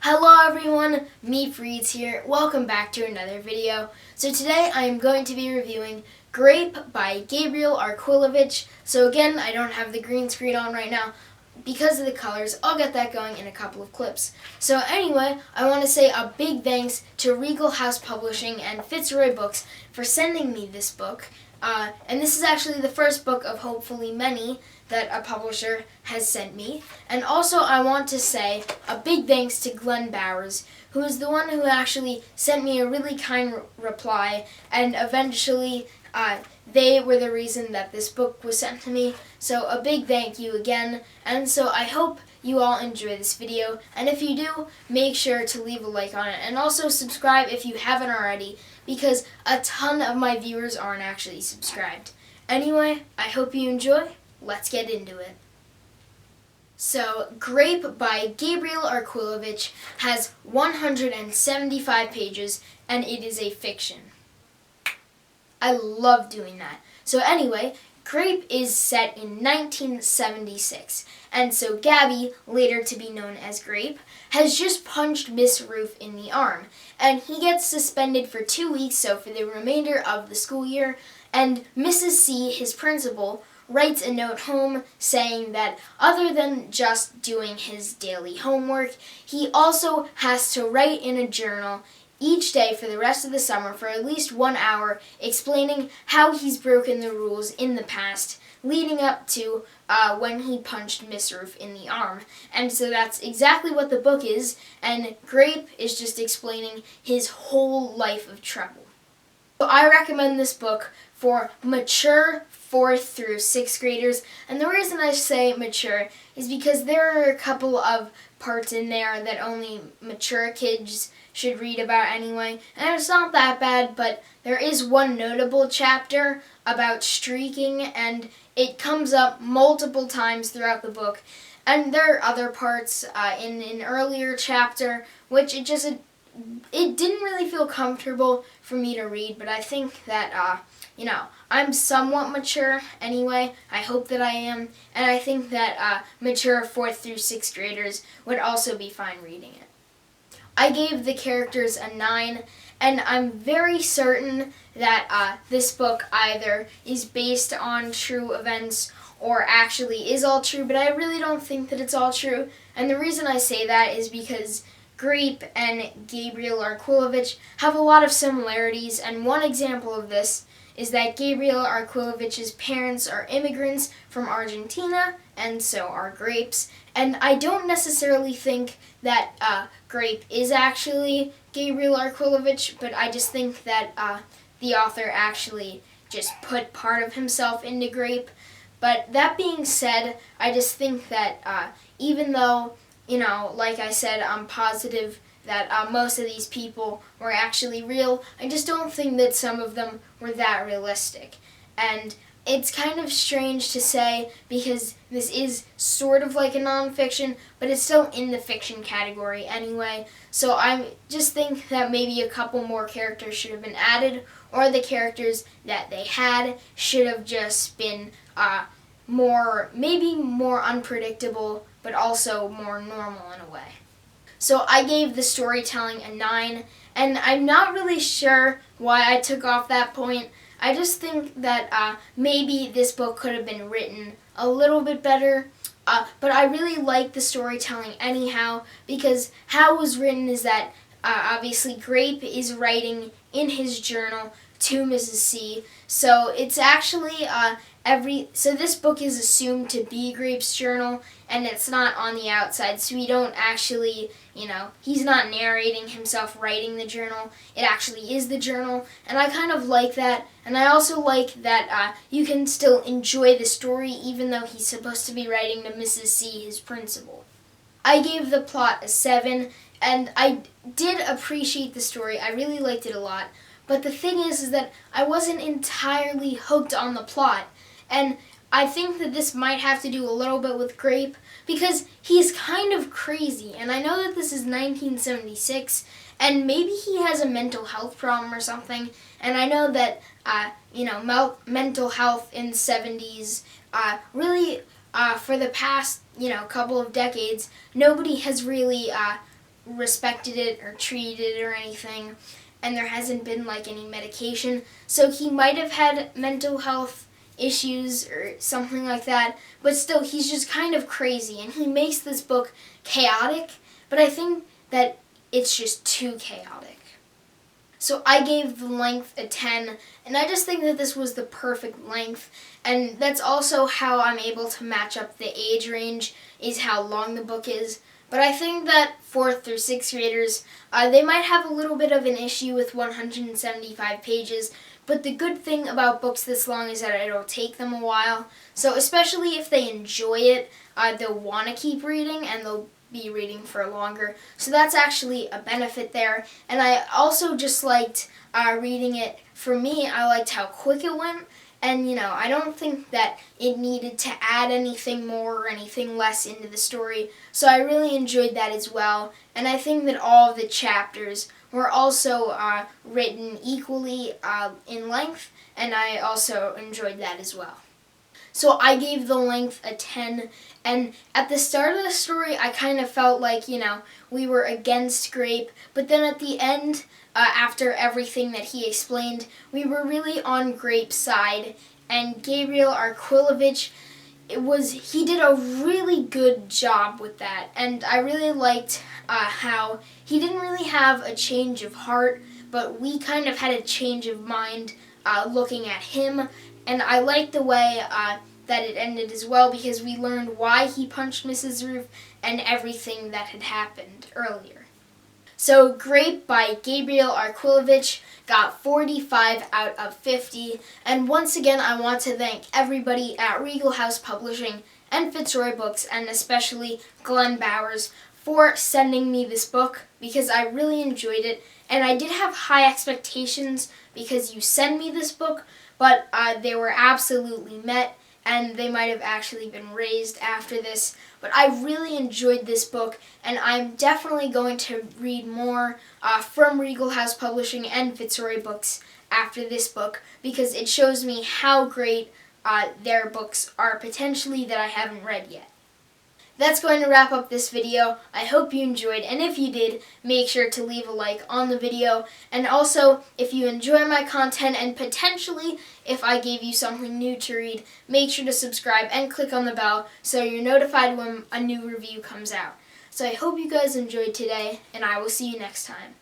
Hello everyone, Meep Reads here. Welcome back to another video. So today I am going to be reviewing Grape by Gabriel Arquilevich. So again, I don't have the green screen on right now because of the colors. I'll get that going in a couple of clips. So anyway, I want to say a big thanks to Regal House Publishing and Fitzroy Books for sending me this book. And this is actually the first book of hopefully many that a publisher has sent me. And also I want to say a big thanks to Glenn Bowers, who is the one who actually sent me a really kind reply, and eventually they were the reason that this book was sent to me. So a big thank you again, and so I hope you all enjoy this video, and if you do, make sure to leave a like on it, and also subscribe if you haven't already, because a ton of my viewers aren't actually subscribed. Anyway, I hope you enjoy. Let's get into it. So, Grape by Gabriel Arquilevich has 175 pages, and it is a fiction. I love doing that. So anyway, Grape is set in 1976, and so Gabby, later to be known as Grape, has just punched Miss Ruth in the arm, and he gets suspended for 2 weeks, so for the remainder of the school year, and Mrs. C, his principal, writes a note home saying that other than just doing his daily homework, he also has to write in a journal each day for the rest of the summer for at least 1 hour, explaining how he's broken the rules in the past, leading up to when he punched Miss Ruth in the arm. And so that's exactly what the book is, and Grape is just explaining his whole life of trouble. So I recommend this book for mature 4th through 6th graders, and the reason I say mature is because there are a couple of parts in there that only mature kids should read about anyway, and it's not that bad, but there is one notable chapter about streaking, and it comes up multiple times throughout the book, and there are other parts in an earlier chapter which it didn't really feel comfortable for me to read, but I think that, I'm somewhat mature anyway. I hope that I am, and I think that mature 4th through 6th graders would also be fine reading it. I gave the characters a 9, and I'm very certain that this book either is based on true events or actually is all true, but I really don't think that it's all true, and the reason I say that is because Grape and Gabriel Arquilevich have a lot of similarities, and one example of this is that Gabriel Arquilevich's parents are immigrants from Argentina, and so are Grape's. And I don't necessarily think that Grape is actually Gabriel Arquilevich, but I just think that the author actually just put part of himself into Grape. But that being said, I just think that even though, like I said, I'm positive that most of these people were actually real, I just don't think that some of them were that realistic. And it's kind of strange to say because this is sort of like a nonfiction, but it's still in the fiction category anyway. So I just think that maybe a couple more characters should have been added, or the characters that they had should have just been maybe more unpredictable, but also more normal in a way. So I gave the storytelling a 9, and I'm not really sure why I took off that point. I just think that maybe this book could have been written a little bit better, but I really like the storytelling anyhow, because how it was written is that obviously Grape is writing in his journal to Mrs. C, so it's actually so this book is assumed to be Grape's journal, and it's not on the outside, so we don't actually, he's not narrating himself writing the journal. It actually is the journal, and I kind of like that, and I also like that you can still enjoy the story even though he's supposed to be writing to Mrs. C, his principal. I gave the plot a 7, and I did appreciate the story. I really liked it a lot, but the thing is that I wasn't entirely hooked on the plot. And I think that this might have to do a little bit with Grape, because he's kind of crazy, and I know that this is 1976, and maybe he has a mental health problem or something, and I know that, mental health in the 70s really, for the past, couple of decades, nobody has really respected it or treated it or anything, and there hasn't been like any medication. So he might have had mental health issues or something like that, but still he's just kind of crazy, and he makes this book chaotic, but I think that it's just too chaotic. So I gave the length a 10, and I just think that this was the perfect length, and that's also how I'm able to match up the age range, is how long the book is. But I think that 4th through 6th graders, they might have a little bit of an issue with 175 pages, but the good thing about books this long is that it'll take them a while. So especially if they enjoy it, they'll want to keep reading, and they'll be reading for longer. So that's actually a benefit there. And I also just liked reading it. For me, I liked how quick it went. And, I don't think that it needed to add anything more or anything less into the story. So I really enjoyed that as well. And I think that all of the chapters were also written equally in length. And I also enjoyed that as well. So I gave the length a 10, and at the start of the story, I kind of felt like, we were against Grape, but then at the end, after everything that he explained, we were really on Grape's side, and Gabriel Arquilevich, he did a really good job with that, and I really liked how he didn't really have a change of heart, but we kind of had a change of mind looking at him. And I liked the way that it ended as well, because we learned why he punched Mrs. Roof and everything that had happened earlier. So Grape by Gabriel Arquilevich got 45 out of 50. And once again, I want to thank everybody at Regal House Publishing and Fitzroy Books, and especially Glenn Bowers, for sending me this book, because I really enjoyed it. And I did have high expectations because you sent me this book, but they were absolutely met, and they might have actually been raised after this. But I really enjoyed this book, and I'm definitely going to read more from Regal House Publishing and Fitzroy Books after this book, because it shows me how great their books are potentially that I haven't read yet. That's going to wrap up this video. I hope you enjoyed, and if you did, make sure to leave a like on the video. And also, if you enjoy my content, and potentially if I gave you something new to read, make sure to subscribe and click on the bell so you're notified when a new review comes out. So I hope you guys enjoyed today, and I will see you next time.